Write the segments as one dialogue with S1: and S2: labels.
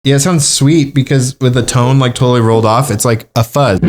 S1: Yeah, it sounds sweet because with the tone like totally rolled off, it's like a fuzz.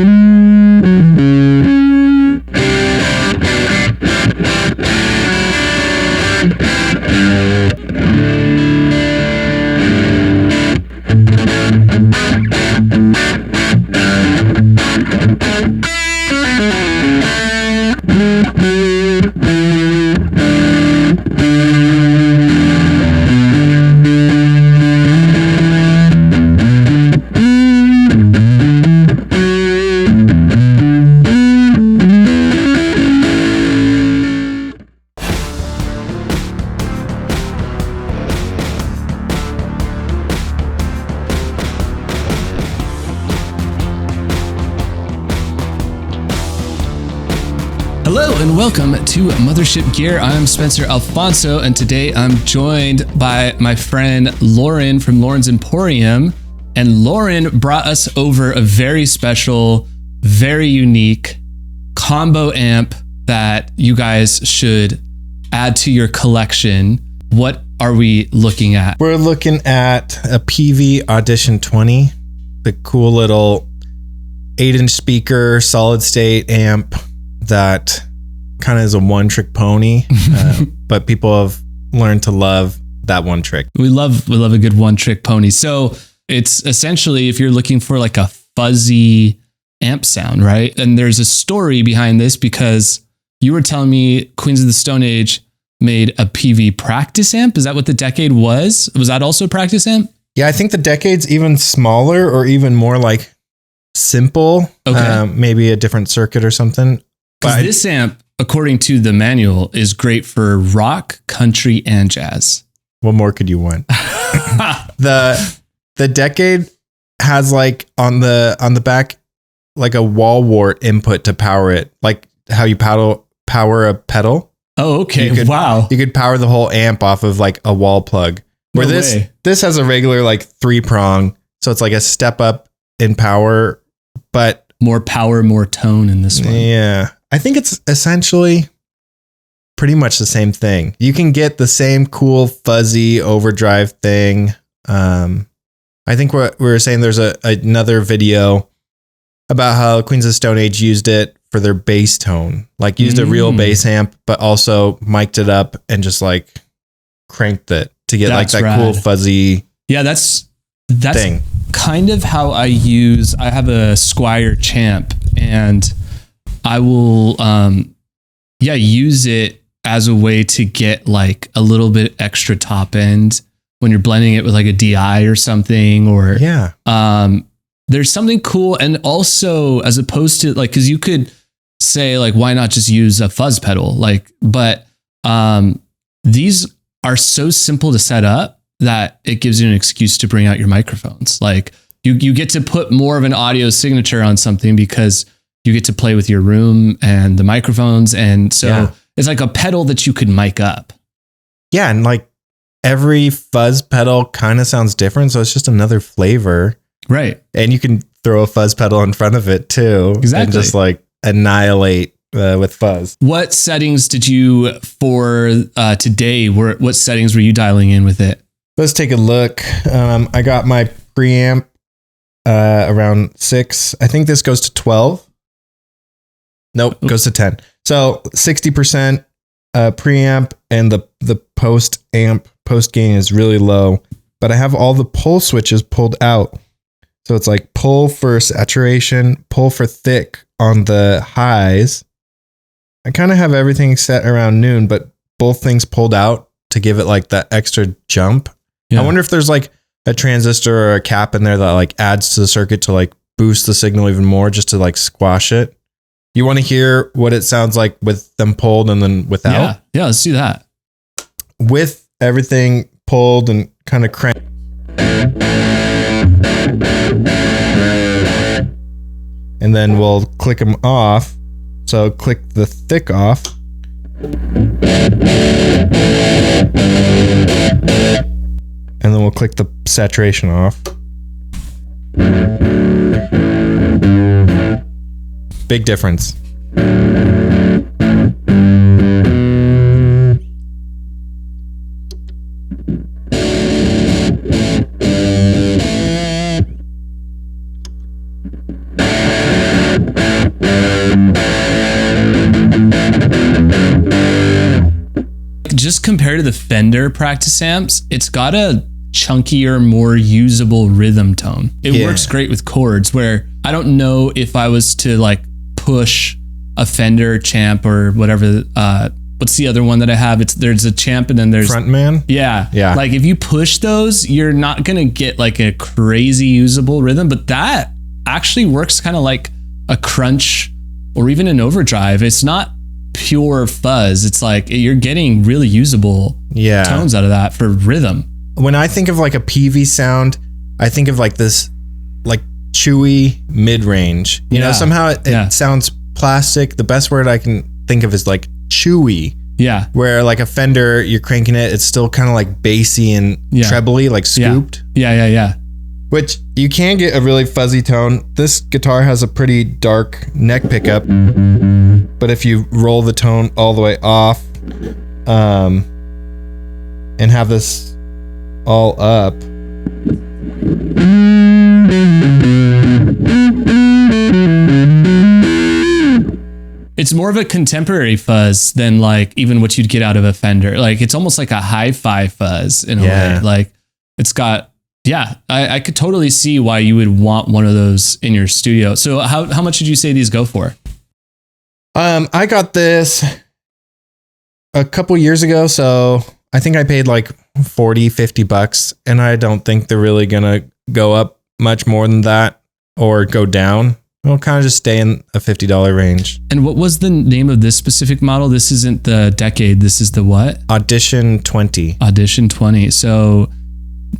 S2: Hello and welcome to Mothership Gear. I'm Spencer Alfonso, and today I'm joined by my friend Loren from Loren's Emporium. And Loren brought us over a very special, very unique combo amp that you guys should add to your collection. What are we looking at?
S1: We're looking at a Peavey Audition 20, the cool little 8-inch speaker, solid state amp that kind of is a one-trick pony, but people have learned to love that one trick.
S2: We love a good one-trick pony. So it's essentially if you're looking for like a fuzzy amp sound, right? And there's a story behind this because you were telling me Queens of the Stone Age made a Peavey practice amp. Is that what the Decade was? Was that also a practice amp?
S1: Yeah, I think the Decade's even smaller or even more like simple. Okay. Maybe a different circuit or something.
S2: Because this amp, according to the manual, is great for rock, country, and jazz.
S1: What more could you want? The Decade has like on the back like a wall wart input to power it, like how you power a pedal.
S2: Oh, okay.
S1: Wow. You could power the whole amp off of like a wall plug. Where this has a regular like 3-prong, so it's like a step up in power, but
S2: more power, more tone in this one.
S1: Yeah. I think it's essentially pretty much the same thing. You can get the same cool fuzzy overdrive thing. I think we were saying there's another video about how Queens of the Stone Age used it for their bass tone, like used a real bass amp, but also mic'd it up and just like cranked it to get like that rad. Cool fuzzy.
S2: Yeah, that's thing. Kind of how I have a Squier Champ, and I will use it as a way to get like a little bit extra top end when you're blending it with like a DI or something, or there's something cool. And also, as opposed to like, because you could say like, why not just use a fuzz pedal? Like, but these are so simple to set up that it gives you an excuse to bring out your microphones. Like you get to put more of an audio signature on something because you get to play with your room and the microphones. And so it's like a pedal that you could mic up.
S1: Yeah. And like every fuzz pedal kind of sounds different. So it's just another flavor.
S2: Right.
S1: And you can throw a fuzz pedal in front of it too.
S2: Exactly.
S1: And just like annihilate with fuzz.
S2: What settings did you for today? What settings were you dialing in with it?
S1: Let's take a look. I got my preamp around 6. I think this goes to 12. Nope, goes to 10. So 60% preamp, and the post gain is really low. But I have all the pull switches pulled out. So it's like pull for saturation, pull for thick on the highs. I kind of have everything set around noon, but both things pulled out to give it like that extra jump. Yeah. I wonder if there's like a transistor or a cap in there that like adds to the circuit to like boost the signal even more, just to like squash it. You want to hear what it sounds like with them pulled and then without?
S2: Yeah, let's do that.
S1: With everything pulled and kind of cranked. And then we'll click them off. So click the thick off. And then we'll click the saturation off. Big difference.
S2: just compared to the Fender practice amps, it's got a chunkier, more usable rhythm tone. It works great with chords, where I don't know if I was to like push a Fender champ or whatever, what's the other one that I have? There's a champ and then there's
S1: Frontman.
S2: Yeah. Like if you push those, you're not going to get like a crazy usable rhythm, but that actually works kind of like a crunch or even an overdrive. It's not pure fuzz. It's like you're getting really usable tones out of that for rhythm.
S1: When I think of like a Peavey sound, I think of like this like chewy mid-range. You know, somehow it sounds plastic. The best word I can think of is like chewy.
S2: Yeah.
S1: Where like a Fender, you're cranking it, it's still kind of like bassy and trebly, like scooped.
S2: Yeah.
S1: Which you can get a really fuzzy tone. This guitar has a pretty dark neck pickup, but if you roll the tone all the way off, and have this all up,
S2: it's more of a contemporary fuzz than like even what you'd get out of a Fender. Like it's almost like a hi-fi fuzz in a way. Like it's got, I could totally see why you would want one of those in your studio. So how much did you say these go for?
S1: I got this a couple years ago, so I think I paid like $40-50, and I don't think they're really gonna go up much more than that or go down. It'll kind of just stay in a $50 range.
S2: And what was the name of this specific model? This isn't the Decade. This is the what?
S1: Audition 20.
S2: Audition 20. So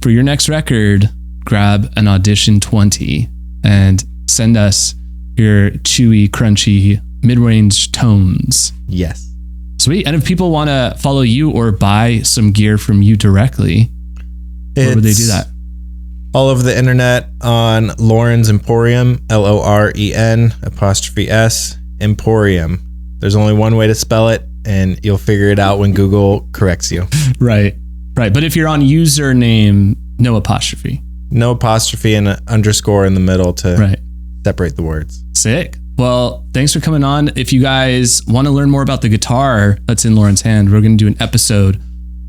S2: for your next record, grab an Audition 20 and send us your chewy, crunchy, mid-range tones.
S1: Yes.
S2: Sweet. And if people want to follow you or buy some gear from you directly, where would they do that?
S1: All over the internet on Loren's Emporium, LOREN''S Emporium. There's only one way to spell it, and you'll figure it out when Google corrects you.
S2: Right. But if you're on username, no apostrophe.
S1: No apostrophe and an underscore in the middle to separate the words.
S2: Sick. Well, thanks for coming on. If you guys want to learn more about the guitar that's in Loren's hand, we're going to do an episode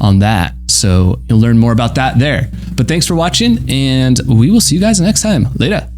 S2: on that. So you'll learn more about that there. But thanks for watching, and we will see you guys next time. Later.